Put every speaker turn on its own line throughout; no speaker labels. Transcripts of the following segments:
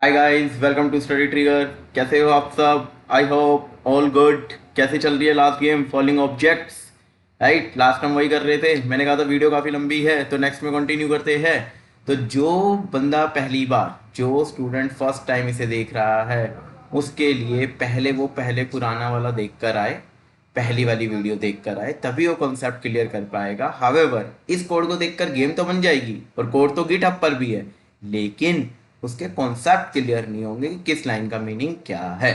Hi guys, welcome to study trigger. कैसे हो आप सब? I hope all good. कैसे चल रही है last game falling objects? Right, last हम वही कर रहे थे। मैंने कहा था वीडियो काफ़ी लंबी है तो नेक्स्ट में कंटिन्यू करते हैं। तो जो बंदा पहली बार, जो स्टूडेंट फर्स्ट टाइम इसे देख रहा है, उसके लिए पहले पुराना वाला देख कर आए, पहली वाली वीडियो देख कर आए, तभी वो कॉन्सेप्ट क्लियर कर पाएगा। हावेवर इस कोड को देखकर गेम तो बन जाएगी और कोड तो गिटहब पर भी है, लेकिन उसके कॉन्सेप्ट क्लियर नहीं होंगे कि किस लाइन का मीनिंग क्या है।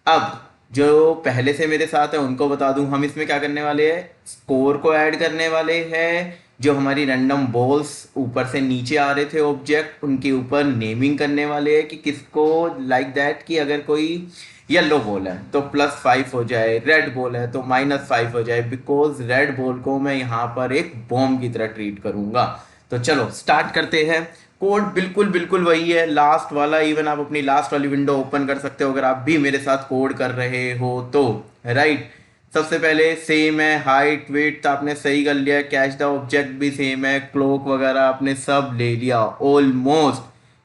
अब जो पहले से मेरे साथ है उनको बता दूं, हम इसमें क्या करने वाले हैं, स्कोर को ऐड करने वाले हैं। जो हमारी रैंडम बॉल्स ऊपर से नीचे आ रहे थे ऑब्जेक्ट, उनके ऊपर नेमिंग करने वाले हैं कि किसको, लाइक दैट कि अगर कोई येलो बॉल है तो +5 हो जाए, रेड बॉल है तो -5 हो जाए, बिकॉज रेड बॉल को मैं यहाँ पर एक बॉम्ब की तरह ट्रीट करूंगा। तो चलो स्टार्ट करते हैं। कोड बिल्कुल बिल्कुल वही है, लास्ट वाला। इवन आप अपनी लास्ट वाली विंडो ओपन कर सकते हो अगर आप भी मेरे साथ कोड कर रहे हो तो। राइट, सबसे पहले सेम है, हाइट वेट तो आपने सही कर लिया, कैच द ऑब्जेक्ट भी सेम है, क्लोक वगैरह आपने सब ले लिया ऑलमोस्ट।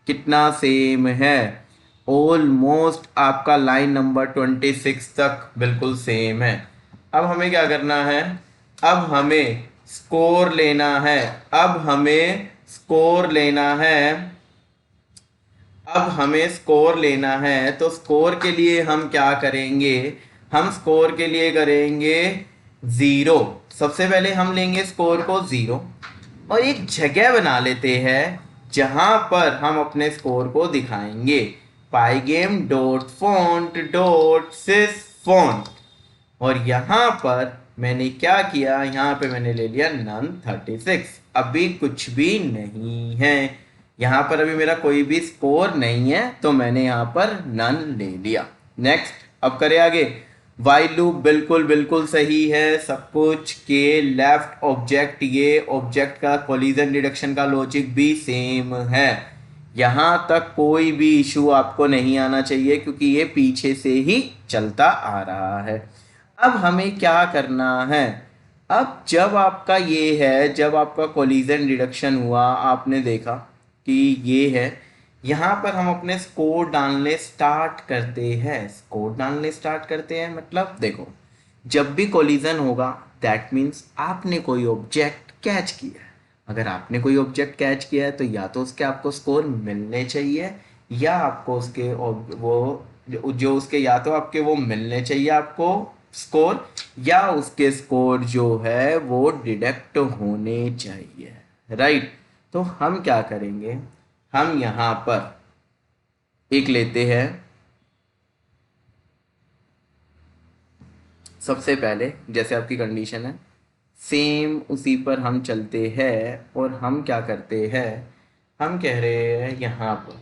कितना सेम है? ऑलमोस्ट आपका लाइन नंबर 26 तक बिल्कुल सेम है। अब हमें क्या करना है? अब हमें स्कोर लेना है। अब हमें स्कोर लेना है। अब हमें स्कोर लेना है तो स्कोर के लिए हम क्या करेंगे? हम स्कोर के लिए करेंगे 0। सबसे पहले हम लेंगे स्कोर को 0 और एक जगह बना लेते हैं जहां पर हम अपने स्कोर को दिखाएंगे। पाईगेम डॉट फॉन्ट डॉट सिस फॉन्ट। और यहाँ पर मैंने क्या किया, यहाँ पे मैंने ले लिया none36। अभी कुछ भी नहीं है, यहाँ पर अभी मेरा कोई भी स्कोर नहीं है तो मैंने यहाँ पर नन ले लिया। नेक्स्ट, अब करें आगे। वाइल लूप बिल्कुल बिल्कुल सही है सब कुछ के लेफ्ट ऑब्जेक्ट, ये ऑब्जेक्ट का कोलिजन डिडक्शन का लॉजिक भी सेम है। यहाँ तक कोई भी इशू आपको नहीं आना चाहिए क्योंकि ये पीछे से ही चलता आ रहा है। अब हमें क्या करना है? अब जब आपका ये है, जब आपका कोलिजन डिडक्शन हुआ, आपने देखा कि ये है, यहाँ पर हम अपने स्कोर डालने स्टार्ट करते हैं। स्कोर डालने स्टार्ट करते हैं मतलब देखो, जब भी कोलिजन होगा दैट मीन्स आपने कोई ऑब्जेक्ट कैच किया है। अगर आपने कोई ऑब्जेक्ट कैच किया है तो या तो उसके आपको स्कोर मिलने चाहिए, या आपको उसके वो जो उसके या तो आपके वो मिलने चाहिए आपको स्कोर, या उसके स्कोर जो है वो डिडक्ट होने चाहिए। राइट, तो हम क्या करेंगे, हम यहाँ पर एक लेते हैं। सबसे पहले जैसे आपकी कंडीशन है सेम उसी पर हम चलते हैं और हम क्या करते हैं, हम कह रहे हैं यहाँ पर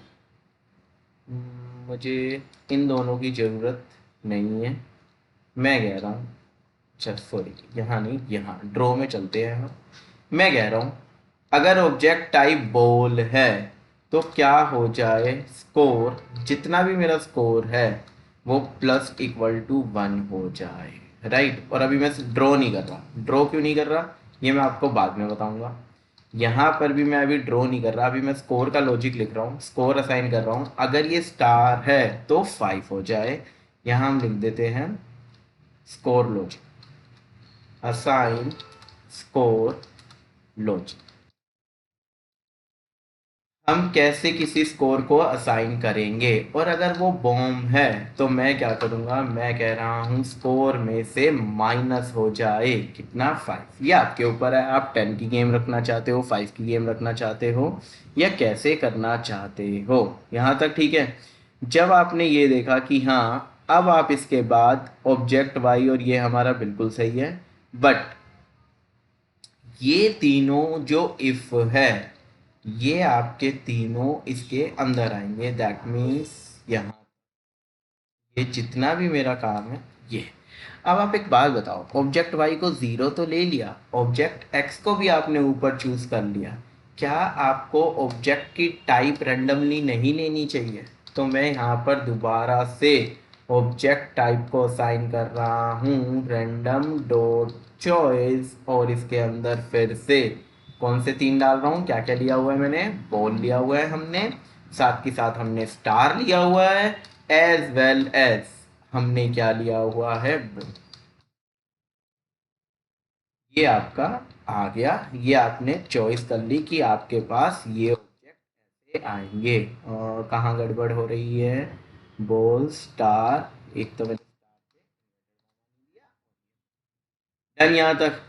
मुझे इन दोनों की ज़रूरत नहीं है। मैं कह रहा हूँ, अच्छा सॉरी, यहाँ नहीं, यहाँ ड्रॉ में चलते हैं हम। मैं कह रहा हूँ अगर ऑब्जेक्ट टाइप बॉल है तो क्या हो जाए, स्कोर जितना भी मेरा स्कोर है वो +=1 हो जाए। राइट, और अभी मैं ड्रॉ नहीं कर रहा। ड्रॉ क्यों नहीं कर रहा ये मैं आपको बाद में बताऊंगा। यहाँ पर भी मैं अभी ड्रॉ नहीं कर रहा, अभी मैं स्कोर का लॉजिक लिख रहा हूँ, स्कोर असाइन कर रहा हूँ। अगर ये स्टार है तो 5 हो जाए। यहाँ हम लिख देते हैं score logic, assign score logic. हम कैसे किसी स्कोर को असाइन करेंगे, और अगर वो बॉम्ब है तो मैं क्या करूँगा, मैं कह रहा हूँ स्कोर में से माइनस हो जाए कितना, 5। ये आपके ऊपर है, आप 10 की गेम रखना चाहते हो, 5 की गेम रखना चाहते हो, या कैसे करना चाहते हो। यहाँ तक ठीक है। जब आपने ये देखा कि हाँ, अब आप इसके बाद ऑब्जेक्ट वाई और ये हमारा बिल्कुल सही है, बट ये तीनों जो इफ है ये आपके तीनों इसके अंदर आएंगे। दैट मीन्स यहाँ ये जितना भी मेरा काम है ये। अब आप एक बात बताओ, ऑब्जेक्ट वाई को 0 तो ले लिया, ऑब्जेक्ट एक्स को भी आपने ऊपर चूज कर लिया, क्या आपको ऑब्जेक्ट की टाइप रेंडमली नहीं लेनी चाहिए? तो मैं यहाँ पर दोबारा से ऑब्जेक्ट टाइप को असाइन कर रहा हूँ रैंडम डॉट चॉइस, और इसके अंदर फिर से कौन से 3 डाल रहा हूँ, क्या क्या लिया हुआ है मैंने, बॉल लिया हुआ है हमने, साथ के साथ हमने स्टार लिया हुआ है, एज वेल एज हमने क्या लिया हुआ है, ये आपका आ गया। ये आपने चॉइस कर ली कि आपके पास ये ऑब्जेक्ट ऐसे आएंगे। और कहाँ गड़बड़ हो रही है, बोल स्टार, एक तो मैंने डन यहाँ तक।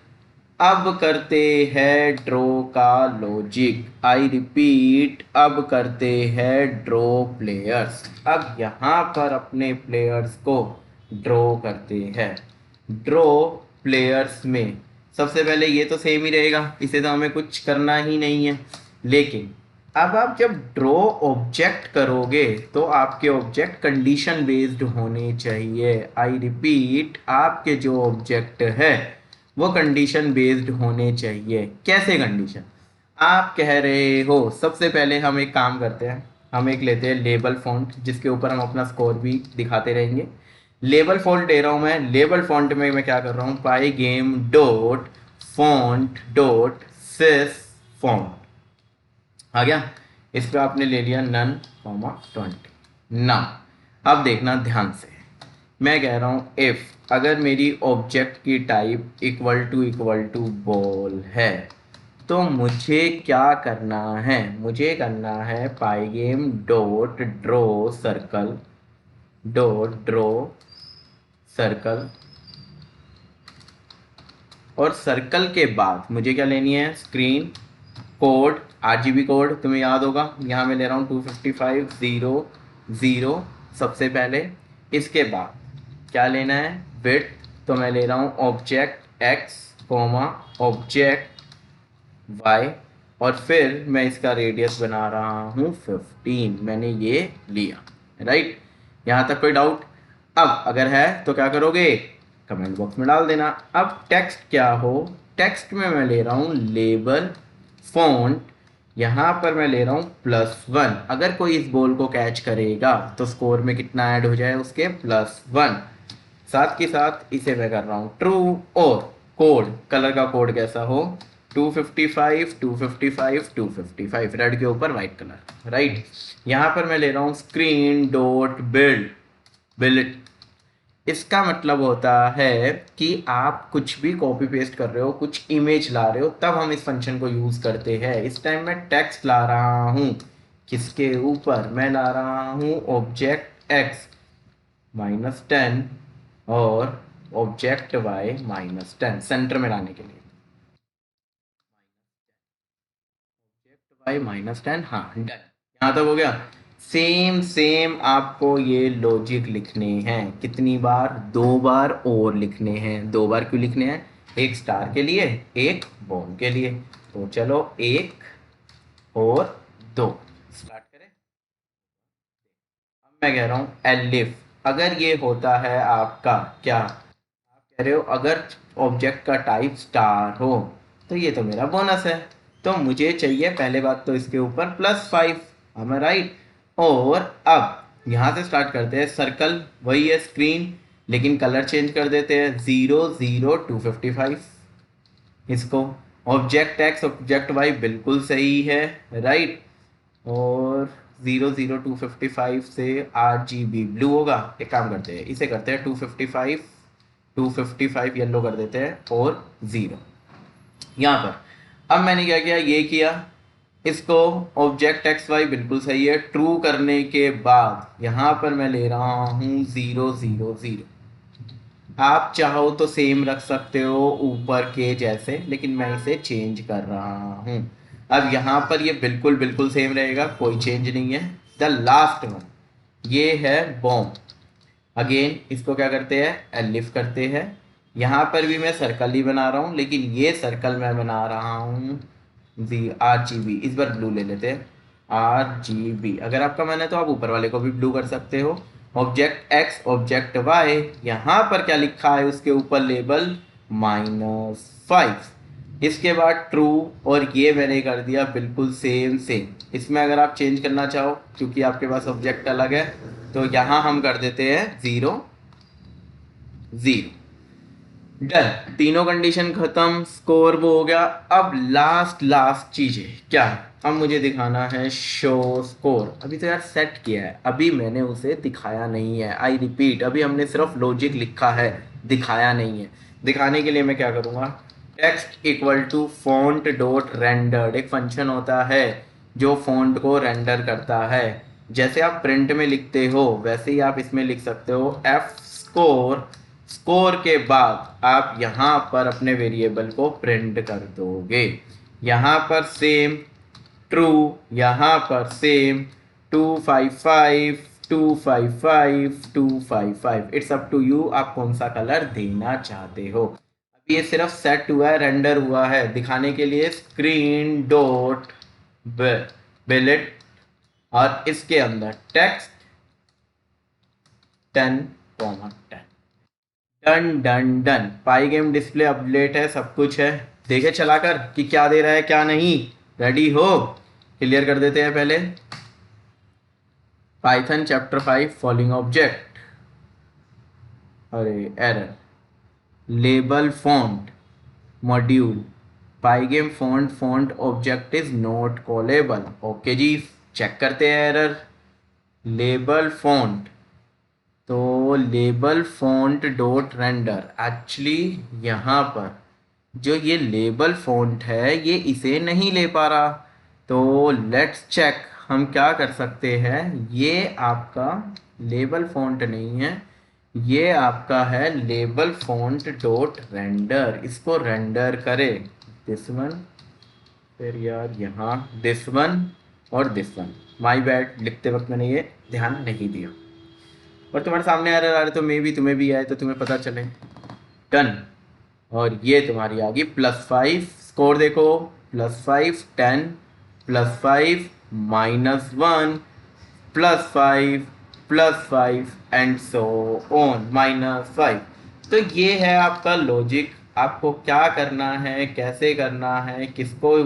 अब करते हैं ड्रॉ का लॉजिक, आई रिपीट, अब करते हैं ड्रॉ प्लेयर्स। अब यहाँ पर अपने प्लेयर्स को ड्रॉ करते हैं। ड्रॉ प्लेयर्स में सबसे पहले ये तो सेम ही रहेगा, इसे तो हमें कुछ करना ही नहीं है। लेकिन अब आप जब ड्रॉ ऑब्जेक्ट करोगे तो आपके ऑब्जेक्ट कंडीशन बेस्ड होने चाहिए। आई रिपीट, आपके जो ऑब्जेक्ट है वो कंडीशन बेस्ड होने चाहिए। कैसे कंडीशन, आप कह रहे हो, सबसे पहले हम एक काम करते हैं, हम एक लेते हैं लेबल फॉन्ट जिसके ऊपर हम अपना स्कोर भी दिखाते रहेंगे। लेबल फॉन्ट ले रहा हूँ मैं। लेबल फॉन्ट में मैं क्या कर रहा हूँ, पाई गेम डॉट फॉन्ट डॉट सिस फॉन्ट आ गया। इस पे आपने ले लिया नन 20 ना। अब देखना ध्यान से, मैं कह रहा हूँ इफ अगर मेरी ऑब्जेक्ट की टाइप इक्वल टू बॉल है तो मुझे क्या करना है, मुझे करना है पाइगेम डॉट ड्रॉ सर्कल और सर्कल के बाद मुझे क्या लेनी है, स्क्रीन कोड, RGB कोड तुम्हें याद होगा। यहाँ मैं ले रहा हूँ 255.0.0 सबसे पहले। इसके बाद क्या लेना है, विड्थ, तो मैं ले रहा हूँ ऑब्जेक्ट x ऑब्जेक्ट y और फिर मैं इसका रेडियस बना रहा हूँ 15। मैंने ये लिया, राइट। यहाँ तक कोई डाउट? अब अगर है तो क्या करोगे, कमेंट बॉक्स में डाल देना। अब टेक्स्ट क्या हो, टेक्स्ट में मैं ले रहा हूँ लेबल फॉन्ट, यहाँ पर मैं ले रहा हूँ +1। अगर कोई इस बॉल को कैच करेगा तो स्कोर में कितना ऐड हो जाए, उसके +1। साथ के साथ इसे मैं कर रहा हूँ ट्रू। और कोड, कलर का कोड कैसा हो, 255 255 255, रेड के ऊपर वाइट कलर, राइट। यहाँ पर मैं ले रहा हूँ स्क्रीन डॉट बिल्ड। इसका मतलब होता है कि आप कुछ भी कॉपी पेस्ट कर रहे हो, कुछ इमेज ला रहे हो, तब हम इस फंक्शन को यूज करते हैं। इस टाइम मैं टेक्स्ट ला रहा हूँ, किसके ऊपर, मैं ला रहा हूँ ऑब्जेक्ट x -10 और ऑब्जेक्ट y -10, सेंटर में लाने के लिए ऑब्जेक्ट y -10। हाँ डन, यहाँ तक हो गया। सेम सेम आपको ये लॉजिक लिखने हैं, कितनी बार, 2 बार और लिखने हैं। 2 बार क्यों लिखने हैं, एक स्टार के लिए, एक बॉल के लिए। तो चलो 1 और 2 स्टार्ट करें। अब मैं कह रहा हूँ एलिफ, अगर ये होता है आपका क्या, आप कह रहे हो अगर ऑब्जेक्ट का टाइप स्टार हो तो ये तो मेरा बोनस है, तो मुझे चाहिए पहले बात तो इसके ऊपर +5, am I राइट। और अब यहाँ से स्टार्ट करते हैं, सर्कल वही है स्क्रीन, लेकिन कलर चेंज कर देते हैं, 0 0 255। इसको ऑब्जेक्ट x ऑब्जेक्ट y बिल्कुल सही है, राइट। और 0 0 255 से RGB ब्लू होगा। एक काम करते हैं, इसे करते हैं 255 येलो कर देते हैं और 0 यहाँ पर। अब मैंने क्या किया, ये किया, इसको ऑब्जेक्ट एक्स वाई बिल्कुल सही है, ट्रू करने के बाद यहाँ पर मैं ले रहा हूँ 0 0 0। आप चाहो तो सेम रख सकते हो ऊपर के जैसे, लेकिन मैं इसे चेंज कर रहा हूँ। अब यहाँ पर ये बिल्कुल बिल्कुल सेम रहेगा, कोई चेंज नहीं है। द लास्ट वन ये है बॉम्ब। अगेन इसको क्या करते हैं, एलिफ करते हैं। यहाँ पर भी मैं सर्कल ही बना रहा हूँ, लेकिन ये सर्कल मैं बना रहा हूँ RGB। इस बार ब्लू ले लेते हैं, RGB। अगर आपका मन है तो आप ऊपर वाले को भी ब्लू कर सकते हो। ऑब्जेक्ट x ऑब्जेक्ट y, यहाँ पर क्या लिखा है उसके ऊपर लेबल -5। इसके बाद ट्रू, और ये मैंने कर दिया बिल्कुल सेम सेम। इसमें अगर आप चेंज करना चाहो, क्योंकि आपके पास ऑब्जेक्ट अलग है, तो यहाँ हम कर देते हैं 0 0। डन, तीनों कंडीशन खत्म, स्कोर वो हो गया। अब लास्ट चीजें क्या है, अब मुझे दिखाना है शो स्कोर। अभी तो यार सेट किया है, अभी मैंने उसे दिखाया नहीं है। आई रिपीट, अभी हमने सिर्फ लॉजिक लिखा है, दिखाया नहीं है। दिखाने के लिए मैं क्या करूँगा, text equal to font dot rendered, एक फंक्शन होता है जो फॉन्ट को रेंडर करता है। जैसे आप प्रिंट में लिखते हो वैसे ही आप इसमें लिख सकते हो एफ स्कोर। स्कोर के बाद आप यहाँ पर अपने वेरिएबल को प्रिंट कर दोगे। यहाँ पर सेम ट्रू, यहाँ पर same 255 255 255। It's up to you, आप कौन सा कलर देना चाहते हो। अब ये सिर्फ सेट हुआ है, रेंडर हुआ है। दिखाने के लिए स्क्रीन डॉट बिलेट और इसके अंदर टेक्स्ट 10,10। डन डन डन, पाई गेम डिस्प्ले अपडेट है, सब कुछ है। देखे चलाकर कि क्या दे रहा है क्या नहीं। रेडी हो, क्लियर कर देते हैं पहले। पाइथन चैप्टर 5 फॉलोइंग ऑब्जेक्ट, अरे error, label font module Pygame font object is not callable. Okay जी, चेक करते हैं एरर। लेबल फॉन्ट, तो label font dot render, actually यहाँ पर जो ये लेबल फॉन्ट है ये इसे नहीं ले पा रहा। तो लेट्स चेक, हम क्या कर सकते हैं, ये आपका लेबल फॉन्ट नहीं है, ये आपका है लेबल फॉन्ट डॉट रेंडर। इसको रेंडर करे दिस वन, फिर यार यहाँ दिस वन और दिस वन। माय बैड, लिखते वक्त मैंने ये ध्यान नहीं दिया। और तुम्हारे सामने एरर आ रहे तो मे भी तुम्हें भी आए तो तुम्हें पता चले। डन, और ये तुम्हारी आ गई +5। स्कोर देखो, +5 10 +5 -1 +5 +5 एंड सो ऑन -5। तो ये है आपका लॉजिक। आपको क्या करना है, कैसे करना है, किसको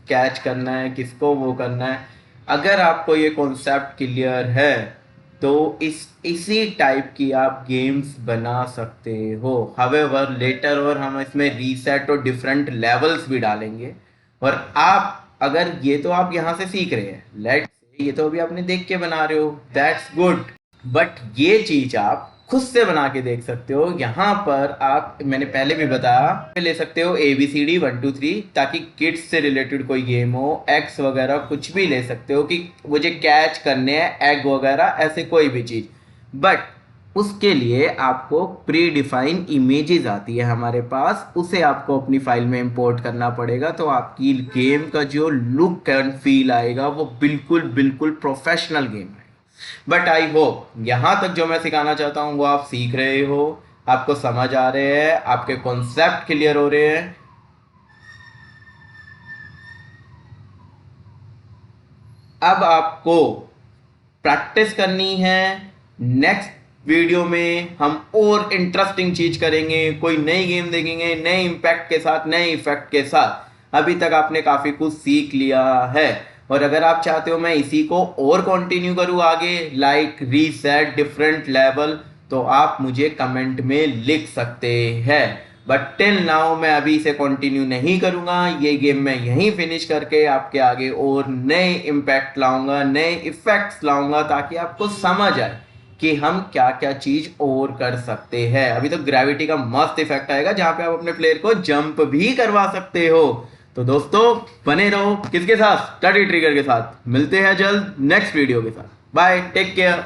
कैच करना है, किसको वो करना है। अगर आपको ये कॉन्सेप्ट क्लियर है तो इसी टाइप की आप गेम्स बना सकते हो। हावेवर लेटर और हम इसमें रीसेट और डिफरेंट लेवल्स भी डालेंगे। और आप अगर ये तो आप यहाँ से सीख रहे हैं, लेट्स से ये तो अभी आपने देख के बना रहे हो, दैट्स गुड। बट ये चीज आप खुद से बना के देख सकते हो। यहाँ पर आप, मैंने पहले भी बताया, ले सकते हो ABCD 1 2 3, ताकि किड्स से रिलेटेड कोई गेम हो, एक्स वगैरह कुछ भी ले सकते हो कि मुझे कैच करने हैं एग वगैरह, ऐसे कोई भी चीज। बट उसके लिए आपको प्री डिफाइन इमेजेस आती है हमारे पास, उसे आपको अपनी फाइल में इंपोर्ट करना पड़ेगा। तो आपकी गेम का जो लुक एंड फील आएगा वो बिल्कुल बिल्कुल प्रोफेशनल गेम है। बट आई होप यहाँ तक जो मैं सिखाना चाहता हूँ वो आप सीख रहे हो, आपको समझ आ रहे हैं, आपके कॉन्सेप्ट क्लियर हो रहे हैं। अब आपको प्रैक्टिस करनी है। नेक्स्ट वीडियो में हम और इंटरेस्टिंग चीज करेंगे, कोई नई गेम देखेंगे, नए इम्पैक्ट के साथ, नए इफेक्ट के साथ। अभी तक आपने काफी कुछ सीख लिया है, और अगर आप चाहते हो मैं इसी को और कंटिन्यू करूँ आगे, लाइक रीसेट डिफरेंट लेवल, तो आप मुझे कमेंट में लिख सकते हैं। बट टिल नाउ मैं अभी इसे कंटिन्यू नहीं करूँगा। ये गेम मैं यहीं फिनिश करके आपके आगे और नए इम्पैक्ट लाऊंगा, नए इफेक्ट्स लाऊंगा, ताकि आपको समझ आए कि हम क्या क्या चीज और कर सकते हैं। अभी तो ग्रेविटी का मस्त इफेक्ट आएगा जहां पे आप अपने प्लेयर को जंप भी करवा सकते हो। तो दोस्तों बने रहो, किसके साथ, स्टडी ट्रिगर के साथ। मिलते हैं जल्द नेक्स्ट वीडियो के साथ। Bye, take care.